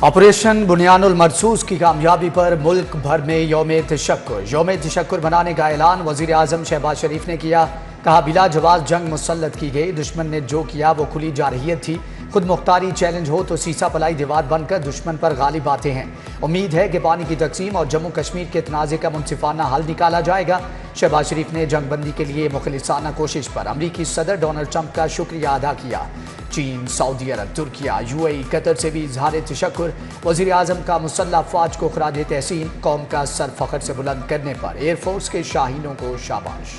Operation बुनियानुल मरसूस की कामयाबी पर मुल्क भर में यौम तशक्कुर मनाने का ऐलान वज़ीर आज़म शहबाज शरीफ ने किया। कहा, बिला जवाब जंग मुसल्लत की गई, दुश्मन ने जो किया वो खुली जारहियत थी। खुद मुख्तारी चैलेंज हो तो सीसा पलाई दीवार बनकर दुश्मन पर गालिब आते हैं। उम्मीद है कि पानी की तकसीम और जम्मू कश्मीर के तनाज़े का मुनसिफाना हल निकाला जाएगा। शहबाज शरीफ ने जंगबंदी के लिए मुखलिसाना कोशिश पर अमरीकी सदर डोनाल्ड ट्रंप का शुक्रिया अदा किया। चीन, सऊदी अरब, तुर्किया, UAE, कतर से भी इजहार तशक्कुर। वज़ीर आज़म का मुसल्लह अफ़वाज को खराज तहसीन, कौम का सर फ़ख्र से बुलंद करने पर एयरफोर्स के शाहीनों को शाबाश।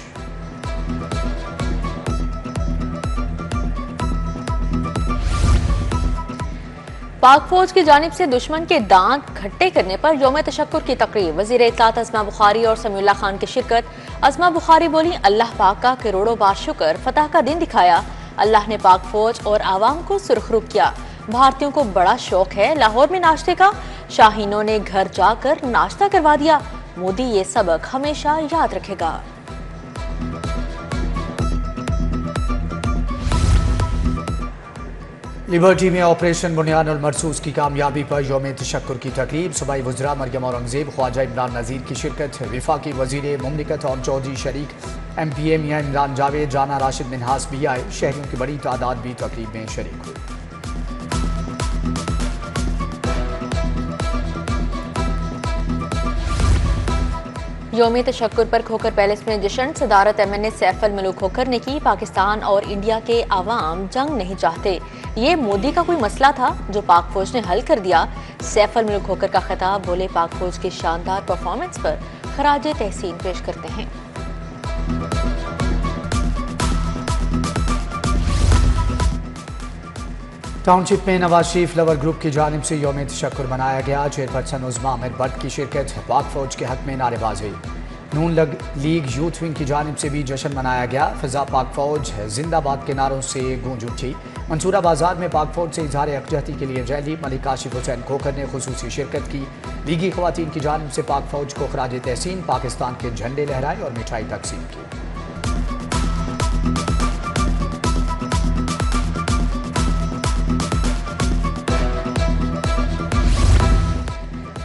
पाक फौज की जानिब से दुश्मन के दांत खट्टे करने पर यौम तशक्कुर की तकरीब। वज़ीर इत्तलात अस्मा बुखारी और समीउल्लाह खान की शिरकत। अस्मा बुखारी बोली, अल्लाह पाक का करोड़ों बार शुक्र, फतह का दिन दिखाया। अल्लाह ने पाक फौज और आवाम को सुरखरू किया। भारतीयों को बड़ा शौक है लाहौर में नाश्ते का, शाहीनों ने घर जाकर नाश्ता करवा दिया। मोदी ये सबक हमेशा याद रखेगा। लिबर्टी में ऑपरेशन बुनियानुल मरसूस की कामयाबी पर यौम तशक्कुर की तकरीब। सूबाई वज़रा मरियम औरंगज़ेब, ख्वाजा इमरान नज़ीर की शिरकत। विफाकी वज़ीर मुमलिकत और चौधरी शरीक, MPA मियां इमरान जावेद, राना राशिद मिन्हास भी आए। शहरियों की बड़ी तादाद भी तकरीब में शरीक हुई। यौम तशक्कुर पर खोखर पैलेस में जश्न। सदारत MNA सैफ अल मलूक खोखर ने की। पाकिस्तान और इंडिया के आवाम जंग नहीं चाहते, ये मोदी का कोई मसला था जो पाक फौज ने हल कर दिया। सैफ अल मलूक खोखर का खिताब। बोले, पाक फौज की शानदार परफॉर्मेंस पर खराज तहसीन पेश करते हैं। टाउनशिप में नवाज शरीफ लवर ग्रुप की जानिब से यौम तशक्कुर मनाया गया। चेयरपर्सन उज़्मा अहमद भट्ट की शिरकत। पाक फौज के हक में नारेबाजी। नून लीग यूथ विंग की जानिब से भी जश्न मनाया गया। फिजा पाक फौज जिंदाबाद के नारों से गूंज उठी। मंसूरा बाजार में पाक फौज से इजहार यकजहती के लिए रैली। मलिक आशिफ हुसैन खोखर ने खुसूसी शिरकत की। लीगी खवातीन की जानिब से पाक फौज को खराज तहसीन, पाकिस्तान के झंडे लहराए और मिठाई तकसीम की।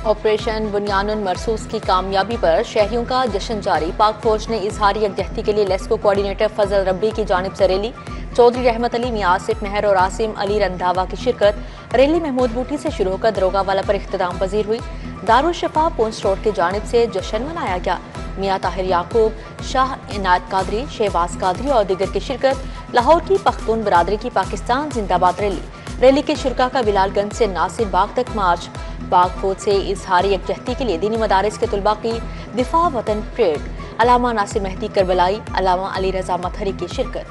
ऑपरेशन बुनियानुल मरसूस की कामयाबी पर शहरियों का जश्न जारी। पाक फौज ने इजहार यकजहती के लिए लेस्को कोऑर्डिनेटर फजल रब्बी की जानिब से रैली। चौधरी रहमत अली, मियां आसिफ महर और आसिम अली रंधावा की शिरकत। रैली महमूद बूटी से शुरू होकर दरोगा वाला पर इख्तिताम पजीर हुई। दारुल शफा पुंछ रोड की जानिब से जश्न मनाया गया। मियां ताहिर याकूब, शाह इनायत कादरी, शहबाज कादरी और दीगर की शिरकत। लाहौर की पख्तून बरादरी की पाकिस्तान जिंदाबाद रैली के शुरका का बिलालगंज से नासिर बाग तक मार्च। पाक फौज से इजहार यकजहती के लिए दीनी मदारिस के तुलबा की दिफा वतन परेड। अलामा नासिर मेहदी करबलाई, अलामा अली रजा मथहरी की शिरकत।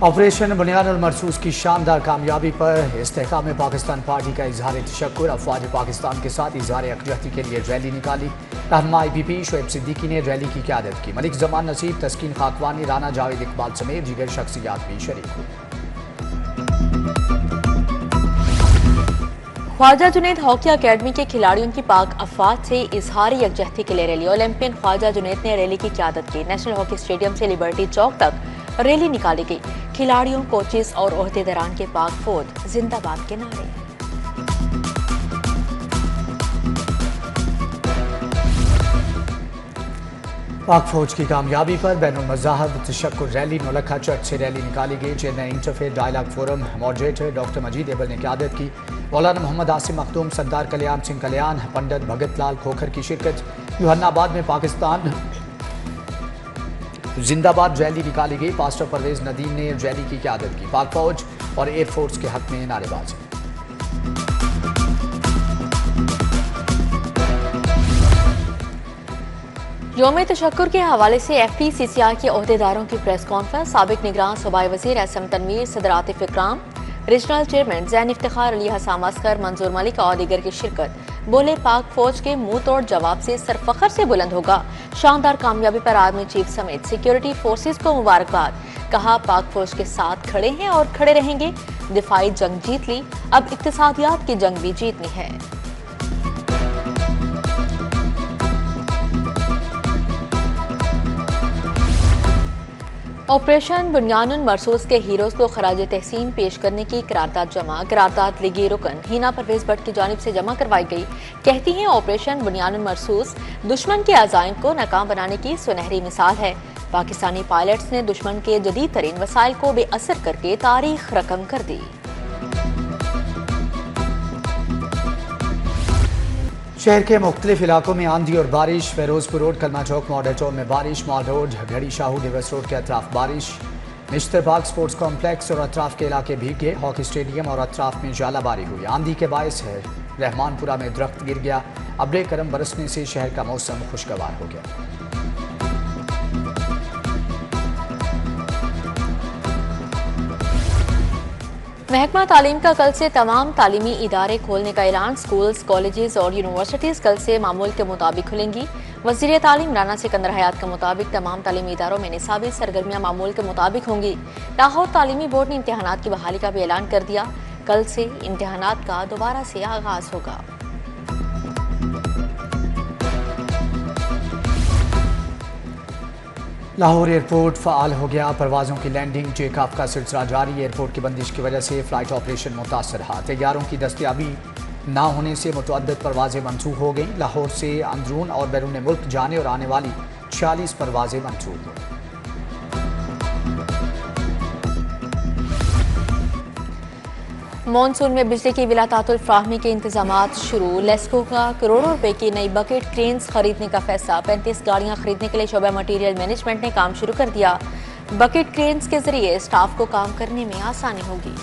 ऑपरेशन बुनियानुल मरसूस की शानदार कामयाबी पर इस्तेहकाम पाकिस्तान पार्टी का इजहार तशक्कुर। अफवाज पाकिस्तान के साथ इजहार यकजहती के लिए रैली निकाली। रहनुमा IPP शोएब सिद्दीकी ने रैली की क़यादत की। मलिक जमान नसीब, तस्कीन खाकवानी, राना जावेद इकबाल समेत दीगर शख्सियात भी शरीक हुई। ख्वाजा जुनैद हॉकी अकेडमी के खिलाड़ियों की पाक अफवाज से इजहार यकजहती के लिए रैली। ओलंपियन ख्वाजा जुनैद ने रैली की क़यादत की। नेशनल हॉकी स्टेडियम से लिबर्टी चौक तक रैली निकाली गई। खिलाड़ियों, कोचेस और ओहदेदारान के पाक फौज जिंदाबाद के नारे। पाक फौज की कामयाबी पर बैनुल मज़ाहब तशक्कुर रैली। नौलखा चर्च से रैली निकाली गई। Chennai interfaith dialogue forum moderator doctor Majeed Abel ने क़यादत की। मौलाना मोहम्मद आसिम मखदूम, सरदार कल्याण सिंह कल्याण, पंडित भगत लाल खोखर की शिरकत। यूहन्नाबाद में पाकिस्तान जिंदाबाद रैली निकाली गई। पास्टर परवेज नदीम ने रैली की क़यादत की। पाक फौज और एयरफोर्स के हक में नारेबाजी। यौम तशक्कुर के हवाले से FPCCI के ओहदेदारों की प्रेस कॉन्फ्रेंस। साबिक निगरान सूबाई वज़ीर SM तनवीर, सदर आतिफ इकराम, रीजनल चेयरमैन ज़ैन इफ्तिखार, अली हसाम अस्कर, मंजूर मलिक और दीगर की शिरकत। बोले, पाक फौज के मुंह तोड़ जवाब से सरफखर से बुलंद होगा। शानदार कामयाबी पर आर्मी चीफ समेत सिक्योरिटी फोर्सेस को मुबारकबाद। कहा, पाक फौज के साथ खड़े हैं और खड़े रहेंगे। दिफाई जंग जीत ली, अब इक्तिसादियात की जंग भी जीतनी है। ऑपरेशन बुनियानुल मरसूस के हीरोज को खराज तहसीन पेश करने की करारदाद जमा। करारदाद लीगी रुकन हिना परवेज भट्ट की जानिब से जमा करवाई गई। कहती हैं ऑपरेशन बुनियानुल मरसूस दुश्मन के अज़ाइम को नाकाम बनाने की सुनहरी मिसाल है। पाकिस्तानी पायलट्स ने दुश्मन के जदीद तरीन वसाइल को बेअसर करके तारीख रकम कर दी। शहर के मुख्तलिफ इलाकों में आंधी और बारिश। फेरोजपुर रोड, कलमा चौक, मॉडल टाउन में बारिश। मॉल रोड, घड़ी शाहू, डिवस रोड के अतराफ बारिश। मिस्टर पार्क स्पोर्ट्स कॉम्प्लेक्स और अतराफ के इलाके भीगे। हॉकी स्टेडियम और अतराफ में जालाबारी हुई। आंधी के बायस है रहमानपुरा में दरख्त गिर गया। अब्रे करम बरसने से शहर का मौसम खुशगवार हो गया। महकमा तालीम का कल से तमाम तालीमी इदारे खोलने का ऐलान। स्कूल्स, कॉलेजेस और यूनिवर्सिटीज़ कल से मामूल के मुताबिक खुलेंगी। वज़ीर तालीम राना सिकंदर हयात के मुताबिक तमाम तालीमी इदारों में निसाबी सरगर्मियाँ मामूल के मुताबिक होंगी। लाहौर तालीमी बोर्ड ने इम्तहानात की बहाली का भी ऐलान कर दिया। कल से इम्तहानात का दोबारा से आगाज होगा। लाहौर एयरपोर्ट फ़ाल हो गया। परवाज़ों की लैंडिंग टेक ऑफ का सिलसिला जारी। एयरपोर्ट की बंदिश की वजह से फ़्लाइट ऑपरेशन मुतासर रहा। तैयारों की दस्तयाबी ना होने से मुतअद्दिद परवाज़ें मनसूख हो गईं। लाहौर से अंदरून और बैरून मुल्क जाने और आने वाली 46 परवाज़ें मनसूख हुई। मॉनसून में बिजली की बिलातातुल फ्राहमी के इंतजामात शुरू। लेस्को का करोड़ों रुपए की नई बकेट क्रेन्स खरीदने का फैसला। 35 गाड़ियां खरीदने के लिए शोबा मटीरियल मैनेजमेंट ने काम शुरू कर दिया। बकेट क्रेन्स के जरिए स्टाफ को काम करने में आसानी होगी।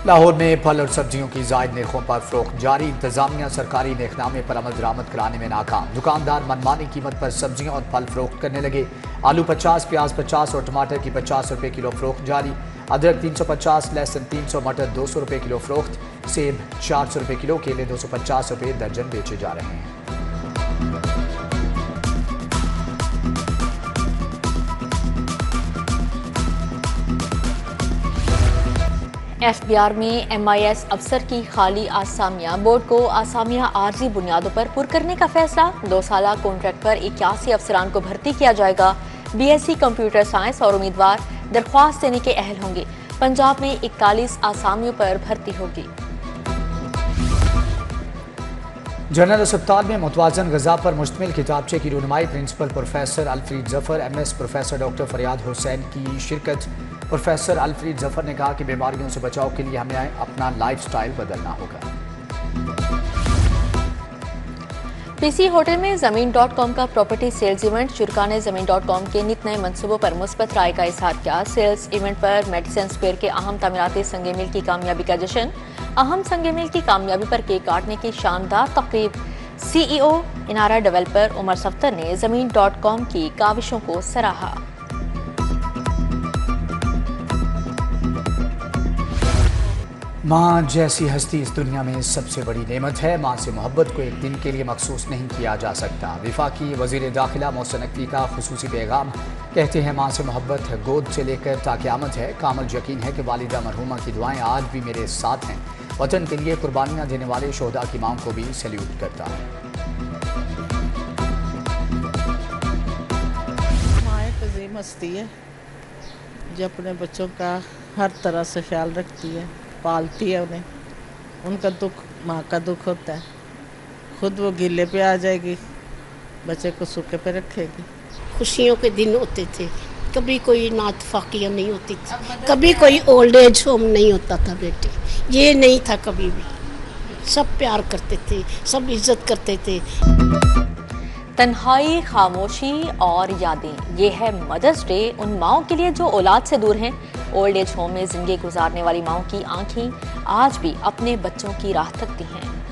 लाहौर में फल और सब्जियों की जायद नरखों पर फरोख्त जारी। इंतजामिया सरकारी नेकनामे पर अमल दरामद कराने में नाकाम। दुकानदार मनमानी कीमत पर सब्जियां और फल फरोख्त करने लगे। आलू 50, प्याज 50 और टमाटर की 50 रुपये किलो फरोख्त जारी। अदरक 350, लहसुन 300, मटर 200 रुपये किलो फरोख्त। सेब 400 रुपये किलो, केले 250 रुपये दर्जन बेचे जा रहे हैं। FBR में MIS अफसर की खाली आसामियां। बोर्ड को आसामियां आर्जी बुनियादों पर पुर करने का फैसला। 2 साला कॉन्ट्रैक्ट पर 81 अफसरान को भर्ती किया जाएगा। BSc कंप्यूटर साइंस और उम्मीदवार दरख्वास्त देने के अहल होंगे। पंजाब में 41 आसामियों पर भर्ती होगी। जनरल अस्पताल में मुतवाज़न ग़िज़ा पर मुश्तमिल किताबचे की रुनमाई। Principal professor Alfred Zafar, MS professor doctor Fariyad Hussain की शिरकत। प्रोफेसर अल्फ्रीद ज़फ़र ने कहा कि बीमारियों से बचाव के लिए हमें अपना लाइफस्टाइल बदलना होगा। PC होटल में ज़मीन.com का प्रॉपर्टी सेल्स इवेंट। शुरका ने ज़मीन.com के नित नए मंसूबों पर मुस्बत राय का इज़हार किया। सेल्स इवेंट पर मेडिसन स्क्वायर के अहम तामीराती संगे मिल की कामयाबी का जश्न। अहम संगे मिल की कामयाबी पर केक काटने की शानदार तकरीब। CEO इनारा डेवलपर उमर सफ्तर ने ज़मीन.com की काविशों को सराहा। माँ जैसी हस्ती इस दुनिया में सबसे बड़ी नेमत है। माँ से मोहब्बत को एक दिन के लिए मखसूस नहीं किया जा सकता। वफाकी वज़ीर दाखिला मोहसिन नकवी का खुसूसी पैगाम। कहते हैं माँ से मोहब्बत गोद से लेकर ताक़यामत है। कामल यकीन है कि वालिदा मरहूमा की दुआएं आज भी मेरे साथ हैं। वतन के लिए कुर्बानियाँ देने वाले शोहदा की माँ को भी सैल्यूट करता हूँ। माँ एक अजीम हस्ती है जो अपने बच्चों का हर तरह से ख्याल रखती है, पालती है उन्हें। उनका दुख माँ का दुख होता है। खुद वो गीले पे आ जाएगी, बच्चे को सूखे पे रखेगी। खुशियों के दिन होते थे, कभी कोई नातफाकियाँ नहीं होती थी, कभी कोई ओल्ड एज होम नहीं होता था बेटे, ये नहीं था कभी भी। सब प्यार करते थे, सब इज्जत करते थे। तन्हाई, खामोशी और यादें, ये है मदर्स डे उन माओं के लिए जो औलाद से दूर हैं। ओल्ड एज होम में जिंदगी गुजारने वाली माओं की आंखें आज भी अपने बच्चों की राह तकती हैं।